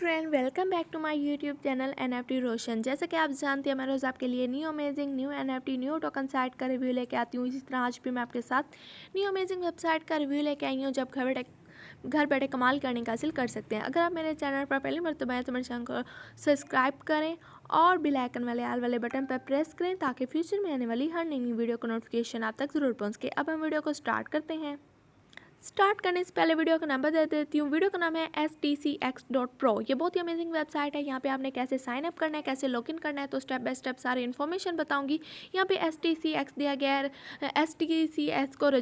Friend, welcome back to my YouTube channel NFT Roshan. जैसा कि आप जानते हैं, मैं रोज़ आपके लिए new amazing new NFT new token site का रिव्यू लेके आती हूँ। इसी तरह आज भी मैं आपके साथ न्यू अमेजिंग वेबसाइट का रिव्यू लेके आई हूँ, जब घर बैठे कमाल करने का हासिल कर सकते हैं। अगर आप मेरे चैनल पर पहली मरतबा है तो मेरे चैनल को सब्सक्राइब करें और बेल आइकन वाले आल वाले बटन पर प्रेस करें, ताकि फ्यूचर में आने वाली हर नई वीडियो का नोटिफिकेशन आप तक ज़रूर पहुँच सके। अब हम वीडियो को स्टार्ट करते हैं। स्टार्ट करने से पहले वीडियो का नाम बता देती हूँ। वीडियो का नाम है stcx.pro। ये बहुत ही अमेजिंग वेबसाइट है। यहाँ पे आपने कैसे साइन अप करना है, कैसे लॉगिन करना है, तो स्टेप बाय स्टेप सारी इन्फॉर्मेशन बताऊंगी। यहाँ पे stcx दिया गया है। stcx को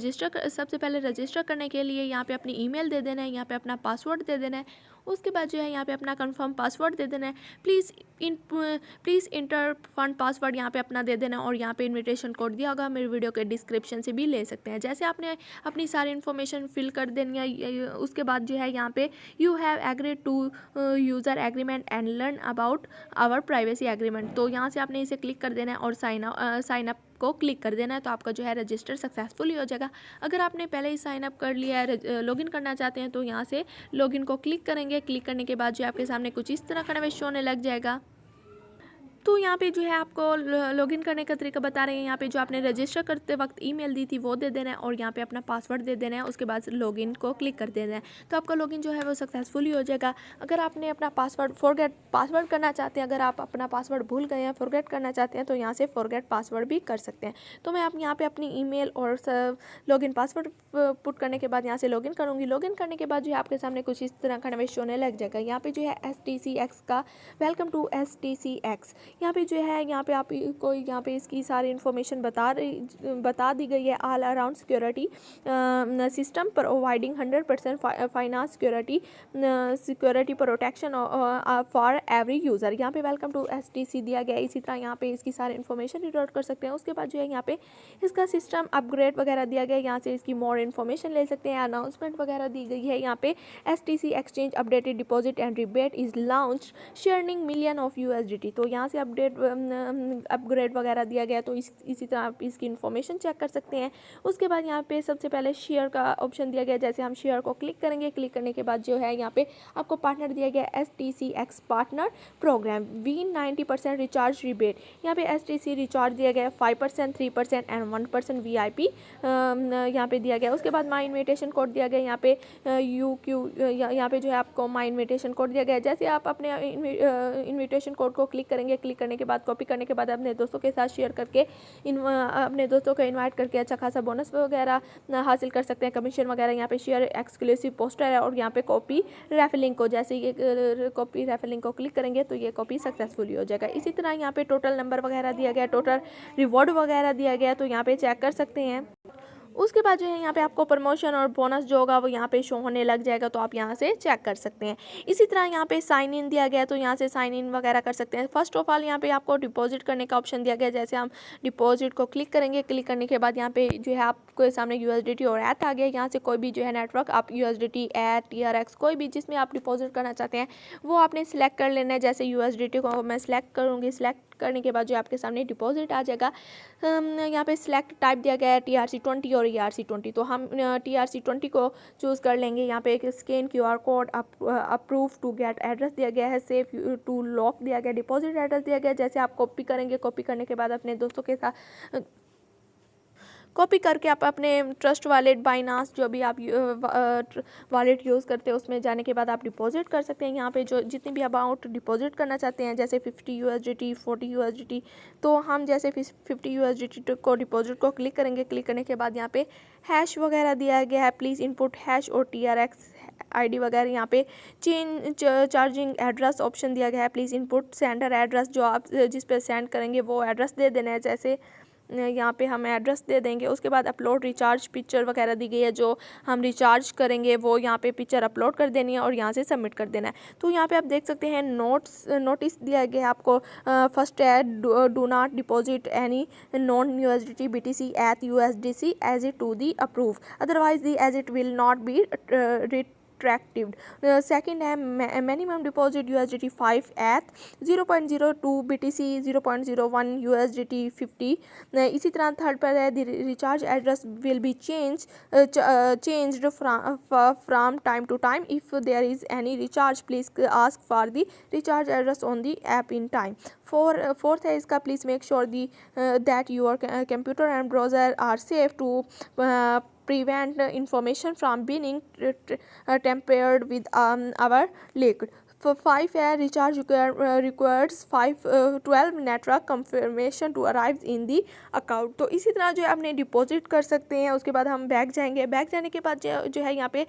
सबसे पहले रजिस्टर करने के लिए यहाँ पे अपनी ईमेल दे देना है, यहाँ पे अपना पासवर्ड दे देना है। उसके बाद जो है यहाँ पे अपना कंफर्म पासवर्ड दे देना है। प्लीज़ इंटर फंड पासवर्ड यहाँ पे अपना दे देना है, और यहाँ पे इनविटेशन कोड दिया होगा, मेरे वीडियो के डिस्क्रिप्शन से भी ले सकते हैं। जैसे आपने अपनी सारी इन्फॉर्मेशन फिल कर देनी है, उसके बाद जो है यहाँ पे you have agreed to user agreement and learn about our privacy agreement, तो यहाँ से आपने इसे क्लिक कर देना है और साइन अप को क्लिक कर देना है, तो आपका जो है रजिस्टर सक्सेसफुली हो जाएगा। अगर आपने पहले ही साइन अप कर लिया है, लॉगिन करना चाहते हैं, तो यहाँ से लॉगिन को क्लिक करेंगे। क्लिक करने के बाद जो आपके सामने कुछ इस तरह का नवेश शो होने लग जाएगा। तो यहाँ पे जो है आपको लॉगिन करने का तरीका बता रहे हैं। यहाँ पे जो आपने रजिस्टर करते वक्त ईमेल दी थी वो दे देना है, और यहाँ पे अपना पासवर्ड दे देना है। उसके बाद लॉगिन को क्लिक कर देना है, तो आपका लॉगिन जो है वो सक्सेसफुली हो जाएगा। अगर आपने अपना फॉरगेट पासवर्ड करना चाहते हैं, अगर आप अपना पासवर्ड भूल गए हैं, फॉरगेट करना चाहते हैं, तो यहाँ से फॉरगेट पासवर्ड भी कर सकते हैं। तो मैं आप यहाँ पे अपनी ईमेल और लॉगिन पासवर्ड पुट करने के बाद यहाँ से लॉगिन करूँगी। लॉगिन करने के बाद जो है आपके सामने कुछ इस तरह का नवेश होने लग जाएगा। यहाँ पे जो है stcx का वेलकम टू stcx, यहाँ पे जो है यहाँ पे आपको यहाँ पे इसकी सारी इन्फॉर्मेशन बता दी गई है। All around security system providing 100% finance security protection for every user. यहाँ पे वेलकम टू STC दिया गया है। इसी तरह यहाँ पे इसकी सारी इन्फॉर्मेशन रिकॉर्ड कर सकते हैं। उसके बाद जो है यहाँ पे इसका सिस्टम अपग्रेड वगैरह दिया गया है, यहाँ से इसकी मोर इन्फॉर्मेशन ले सकते हैं। अनाउंसमेंट वगैरह दी गई है। यहाँ पे STC exchange updated deposit and rebate is launch sharing million of USDT, तो यहाँ से अपग्रेड वगैरह दिया गया, तो इसी तरह आप इसकी इन्फॉर्मेशन चेक कर सकते हैं। उसके बाद यहाँ पे सबसे पहले शेयर का ऑप्शन दिया गया। जैसे हम शेयर को क्लिक करेंगे, क्लिक करने के बाद जो है यहाँ पे आपको पार्टनर दिया गया STCX partner program win 90% recharge rebate. यहाँ पे STC रिचार्ज दिया गया 5%, 3% एंड 1% VIP यहाँ पे दिया गया। उसके बाद माई इन्विटेशन कोड दिया गया। यहाँ पे यहाँ पे जो है आपको माई इन्विटेशन कोड दिया गया। जैसे आप अपने इन्विटेशन कोड को क्लिक करेंगे, क्लिक करने के बाद कॉपी करने के बाद अपने दोस्तों के साथ शेयर करके अपने दोस्तों को इनवाइट करके अच्छा खासा बोनस वगैरह हासिल कर सकते हैं, कमीशन वगैरह। यहाँ पे शेयर एक्सक्लूसिव पोस्टर है, और यहाँ पे कॉपी रेफलिंग को, जैसे ये कॉपी रेफलिंग को क्लिक करेंगे तो ये कॉपी सक्सेसफुली हो जाएगा। इसी तरह यहाँ पे टोटल नंबर वगैरह दिया गया, टोटल रिवॉर्ड वगैरह दिया गया, तो यहाँ पे चेक कर सकते हैं। उसके बाद जो है यहाँ पे आपको प्रमोशन और बोनस जो होगा वो यहाँ पे शो होने लग जाएगा, तो आप यहाँ से चेक कर सकते हैं। इसी तरह यहाँ पे साइन इन दिया गया, तो यहाँ से साइन इन वगैरह कर सकते हैं। फर्स्ट ऑफ ऑल यहाँ पे आपको डिपॉजिट करने का ऑप्शन दिया गया। जैसे हम डिपॉजिट को क्लिक करेंगे, क्लिक करने के बाद यहाँ पे जो है आपके सामने USDT और ऐट आ गया। यहाँ से कोई भी जो है नेटवर्क आप USDT ऐट TRX कोई भी जिसमें आप डिपॉजिट करना चाहते हैं वो आपने सिलेक्ट कर लेना है। जैसे USDT को मैं सिलेक्ट करूँगी, सिलेक्ट करने के बाद जो आपके सामने डिपॉजिट आ जाएगा। यहाँ पे सिलेक्ट टाइप दिया गया है TRC20 और ERC20, तो हम TRC20 को चूज़ कर लेंगे। यहाँ पे एक scan QR code, approve to get address दिया गया है, सेव टू लॉक दिया गया, डिपॉजिट एड्रेस दिया गया। जैसे आप कॉपी करेंगे, कॉपी करने के बाद अपने दोस्तों के साथ कॉपी करके आप अपने ट्रस्ट वॉलेट, बाइनांस, जो भी आप वॉलेट यूज़ करते हैं उसमें जाने के बाद आप डिपॉजिट कर सकते हैं। यहाँ पे जो जितनी भी अमाउंट डिपॉजिट करना चाहते हैं, जैसे 50 USDT, 40 USDT, तो हम जैसे 50 USDT को डिपॉजिट को क्लिक करेंगे। क्लिक करने के बाद यहाँ पे हैश वगैरह दिया गया है, प्लीज़ इनपुट हैश और TRX ID वगैरह। यहाँ पे चार्जिंग एड्रेस ऑप्शन दिया गया है, प्लीज़ इनपुट सेंडर एड्रेस, जो आप जिस पे सेंड करेंगे वो एड्रेस दे देना है। जैसे यहाँ पे हम एड्रेस दे देंगे। उसके बाद अपलोड रिचार्ज पिक्चर वगैरह दी गई है, जो हम रिचार्ज करेंगे वो यहाँ पे पिक्चर अपलोड कर देनी है और यहाँ से सबमिट कर देना है। तो यहाँ पे आप देख सकते हैं नोटिस दिया गया है आपको। फर्स्ट है do not deposit any non USDT BTC at USDC as it to the approve, otherwise the as it will not be contractive. Second है minimum deposit USDT 5 ETH, 0.02 BTC, 0.01 USDT 50। इसी तरह third पर है the recharge address will be changed from time to time. If there is any recharge, please ask for the recharge address on the app in time. Fourth है इसका, please make sure that your computer and browser are safe to prevent information from being tampered with our leaked. 5 है recharge requires 12 network confirmation to arrive in the account. तो इसी तरह जो है अपने deposit कर सकते हैं। उसके बाद हम बैक जाएंगे, बैक जाने के बाद जो है यहाँ पे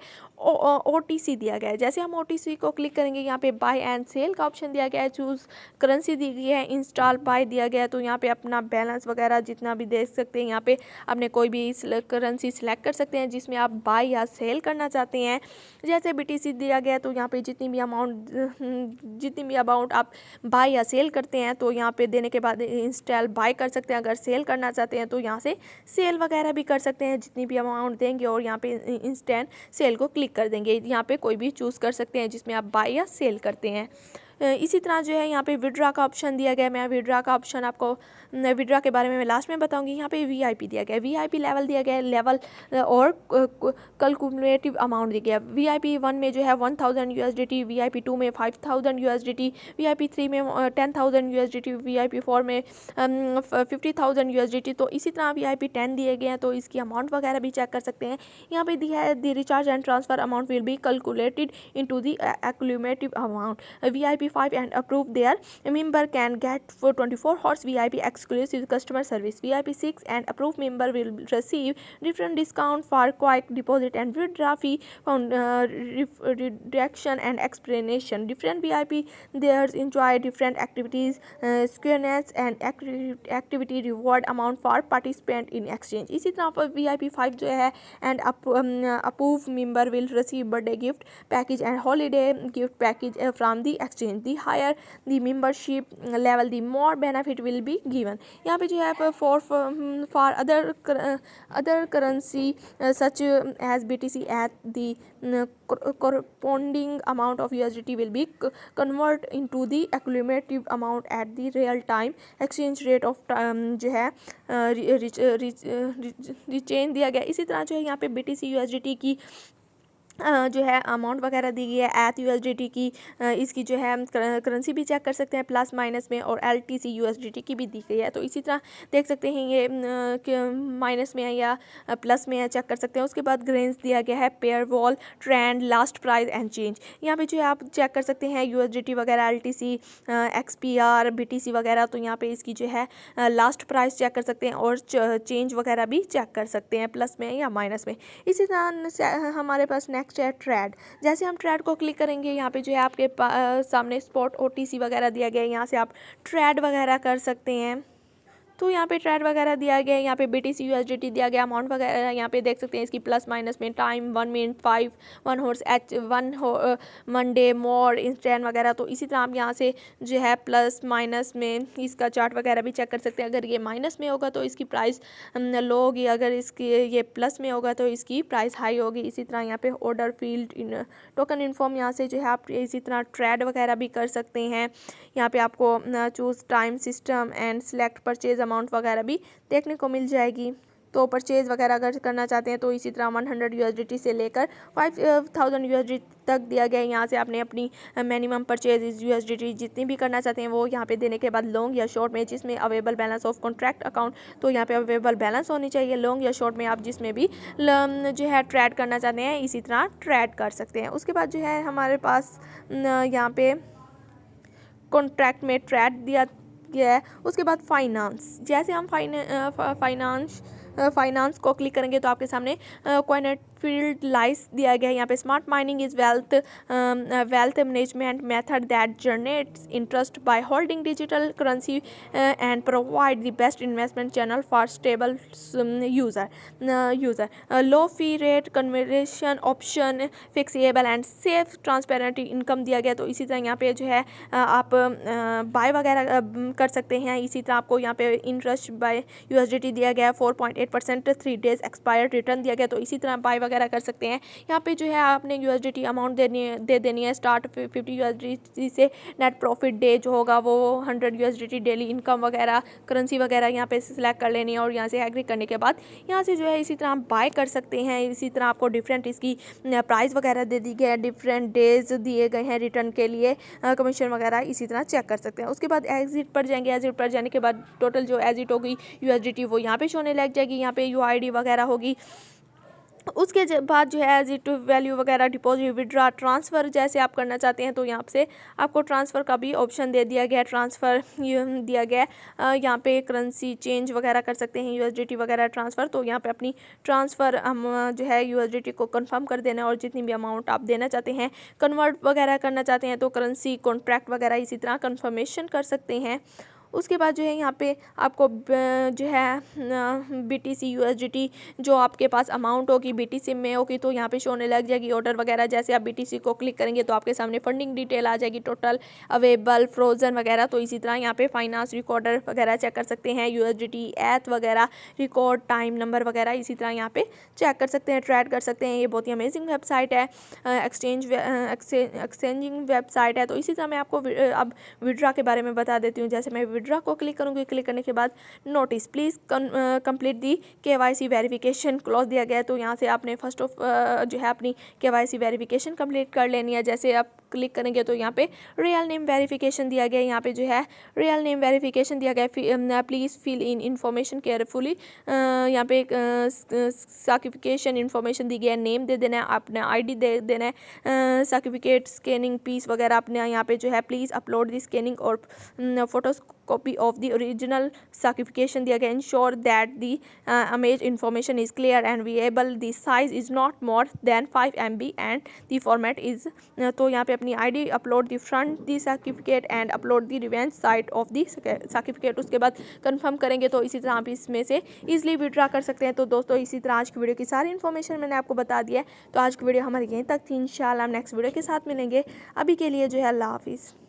OTC दिया गया है। जैसे हम OTC को क्लिक करेंगे, यहाँ पे बाय एंड सेल का ऑप्शन दिया गया है, चूज़ करेंसी दी गई है, इंस्टॉल बाय दिया गया है। तो यहाँ पे अपना बैलेंस वगैरह जितना भी देख सकते हैं, यहाँ पे अपने कोई भी करेंसी सिलेक्ट कर सकते हैं जिसमें आप बाय या सेल करना चाहते हैं। जैसे BTC दिया गया है, तो यहाँ पे जितनी भी अमाउंट आप बाय या सेल करते हैं तो यहाँ पे देने के बाद इंस्टॉल बाय कर सकते हैं। अगर सेल करना चाहते हैं तो यहाँ से सेल वगैरह भी कर सकते हैं, जितनी भी अमाउंट देंगे और यहाँ पे इंस्टेंट सेल को क्लिक कर देंगे। यहाँ पे कोई भी चूज़ कर सकते हैं जिसमें आप बाय या सेल करते हैं। इसी तरह जो है यहाँ पे विड्रा का ऑप्शन दिया गया है। मैं विड्रा का ऑप्शन आपको विड्रा के बारे में मैं लास्ट में बताऊंगी। यहाँ पे VIP दिया गया है, VIP लेवल दिया गया है, लेवल और कैलकुलेटिव अमाउंट दिया गया है। VIP 1 में जो है 1000 USDT, VIP 2 में 5000 USDT, VIP 3 में 10,000 USDT, VIP 4 में 50,000 USDT। तो इसी तरह VIP 10 दिए गए हैं, तो इसकी अमाउंट वगैरह भी चेक कर सकते हैं। यहाँ पे दिया है the recharge and transfer amount will be calculated into the accumulative amount. VIP 5 and approve their member can get for 24 hours VIP exclusive customer service. VIP 6 and approved member will receive different discount for quick deposit and withdrawal fee, reduction and explanation. Different VIP theirs enjoy different activities, squareness and activity reward amount for participant in exchange. इसी तरह पर VIP 5 जो है and approved member will receive birthday gift package and holiday gift package from the exchange. The higher the membership level, the more benefit will be given. यहाँ पे जो है for other currency such as BTC at the corresponding amount of USDT will be convert into the accumulative amount at the real time exchange rate of जो है रिचेंज दिया गया। इसी तरह जो है यहाँ पे BTC USDT की जो है अमाउंट वगैरह दी गई है। एथ USDT की इसकी जो है करेंसी भी चेक कर सकते हैं प्लस माइनस में, और LTC USDT की भी दी गई है। तो इसी तरह देख सकते हैं ये माइनस में है या प्लस में है, चेक कर सकते हैं। उसके बाद ग्रेन्स दिया गया है, pair wall, trend, last price and change. यहाँ पे जो है आप चेक कर सकते हैं USDT वगैरह, LTC, XPR, BTC वगैरह। तो यहाँ पे इसकी जो है लास्ट प्राइस चेक कर सकते हैं और चेंज वगैरह भी चेक कर सकते हैं प्लस में या माइनस में। इसी तरह हमारे पास नेक्स्ट है ट्रेड। जैसे हम ट्रेड को क्लिक करेंगे, यहाँ पे जो है आपके सामने स्पॉट OTC वगैरह दिया गया है, यहाँ से आप ट्रेड वगैरह कर सकते हैं। तो यहाँ पे ट्रेड वगैरह दिया गया है, यहाँ पे BTC USDT दिया गया, अमाउंट वगैरह यहाँ पे देख सकते हैं इसकी प्लस माइनस में, time 1 minute 5, 1 horse H 1 day more instant वगैरह। तो इसी तरह आप यहाँ से जो है प्लस माइनस में इसका चार्ट वगैरह भी चेक कर सकते हैं। अगर ये माइनस में होगा तो इसकी प्राइस लो होगी, अगर इसकी ये प्लस में होगा तो इसकी प्राइस हाई होगी। इसी तरह यहाँ पे ऑर्डर फील्ड टोकन इन्फॉर्म, यहाँ से जो है आप इसी तरह ट्रेड वगैरह भी कर सकते हैं। यहाँ पे आपको choose time system and select purchase amount वगैरह भी देखने को मिल जाएगी। तो परचेज़ वगैरह अगर करना चाहते हैं तो इसी तरह 100 USDT से लेकर 5000 USDT तक दिया गया है। यहाँ से आपने अपनी मिनिमम परचेज USDT जितनी भी करना चाहते हैं वो यहाँ पे देने के बाद लॉन्ग या शॉर्ट में, जिसमें available balance of contract account, तो यहाँ पे अवेलेबल बैलेंस होनी चाहिए। लॉन्ग या शॉर्ट में आप जिसमें भी जो है ट्रेड करना चाहते हैं इसी तरह ट्रेड कर सकते हैं। उसके बाद जो है हमारे पास यहाँ पे कॉन्ट्रैक्ट में ट्रेड दिया गया है। उसके बाद फाइनेंस, जैसे हम फाइनेंस को क्लिक करेंगे तो आपके सामने क्वाइनेट फील्ड लाइस दिया गया है। यहाँ पे smart mining is wealth management method that generates interest by holding digital currency and provide the best investment channel for stable user low fee rate conversation option fixable and safe transparent income दिया गया। तो इसी तरह यहाँ पे जो है आप बाय वगैरह कर सकते हैं। इसी तरह आपको यहाँ पे इंटरेस्ट बाय USDT दिया गया है 4.8%, 3 डेज एक्सपायर्ड रिटर्न दिया गया। तो इसी तरह बाय वगैरह कर सकते हैं। यहाँ पे जो है आपने USDT अमाउंट दे देनी है। स्टार्ट 50 USDT से नेट प्रॉफिट डे जो होगा वो 100 USDT, डेली इनकम वगैरह, करेंसी वगैरह यहाँ पे सिलेक्ट कर लेनी है और यहाँ से एग्री करने के बाद यहाँ से जो है इसी तरह आप बाय कर सकते हैं। इसी तरह आपको डिफरेंट इसकी प्राइस वगैरह दे दी गई है, डिफरेंट डेज दिए गए हैं रिटर्न के लिए, कमीशन वगैरह इसी तरह चेक कर सकते हैं। उसके बाद एग्जिट पर जाएंगे। एग्जिट पर जाने के बाद टोटल जो एग्जिट होगी USDT वो यहाँ पे शोने लग जाएगी। यहाँ पे UID वगैरह होगी। उसके बाद जो है एज टू वैल्यू वगैरह, डिपॉजिट, विड्रा, ट्रांसफ़र जैसे आप करना चाहते हैं तो यहाँ से आपको ट्रांसफ़र का भी ऑप्शन दे दिया गया है। ट्रांसफ़र दिया गया है। यहाँ पे करेंसी चेंज वगैरह कर सकते हैं, USDT वगैरह ट्रांसफ़र। तो यहाँ पे अपनी ट्रांसफ़र हम जो है USDT को कंफर्म कर देना है और जितनी भी अमाउंट आप देना चाहते हैं, कन्वर्ट वगैरह करना चाहते हैं तो करेंसी कॉन्ट्रैक्ट वगैरह इसी तरह कन्फर्मेशन कर सकते हैं। उसके बाद जो है यहाँ पे आपको जो है BTC USDT जो आपके पास अमाउंट होगी BTC में होगी तो यहाँ पे शोने लग जाएगी। ऑर्डर वगैरह जैसे आप BTC को क्लिक करेंगे तो आपके सामने फंडिंग डिटेल आ जाएगी, टोटल अवेलेबल, फ्रोजन वगैरह। तो इसी तरह यहाँ पे फाइनेंस रिकॉर्डर वगैरह चेक कर सकते हैं, USDT एथ वगैरह, रिकॉर्ड टाइम नंबर वगैरह इसी तरह यहाँ पे चेक कर सकते हैं, ट्रेड कर सकते हैं। ये बहुत ही अमेजिंग वेबसाइट है, एक्सचेंजिंग वेबसाइट है। तो इसी तरह मैं आपको अब विड्रा के बारे में बता देती हूँ। जैसे मैं विड्रा को क्लिक करूँगी, क्लिक करने के बाद notice please complete the KYC verification clause दिया गया है। तो यहाँ से आपने फर्स्ट ऑफ जो है अपनी KYC वेरिफिकेशन कंप्लीट कर लेनी है। जैसे आप क्लिक करेंगे तो यहाँ पे रियल नेम वेरिफिकेशन दिया गया है। यहाँ पे जो है रियल नेम वेरिफिकेशन दिया गया है। Please fill in information carefully. यहाँ पे सर्टिफिकेशन इन्फॉर्मेशन दी गई है, नेम दे देना है, अपना ID दे देना है, सर्टिफिकेट स्कैनिंग पीस वगैरह अपने यहाँ पे जो है प्लीज़ अपलोड दी स्कैनिंग और photos copy of the original certification दिया गया। ensure that the image information is clear and viewable, the size is not more than 5 MB and the format is तो यहाँ पे अपनी ID upload the front the certificate and upload the revenge side of the certificate। उसके बाद confirm करेंगे तो इसी तरह आप इसमें से इजीली विड्रा कर सकते हैं। तो दोस्तों इसी तरह आज की वीडियो की सारी इन्फॉर्मेशन मैंने आपको बता दिया है। तो आज की वीडियो हमारी यहीं तक थी। इंशाल्लाह हम नेक्स्ट वीडियो के साथ मिलेंगे। अभी के लिए जो है अल्लाह हाफिज़।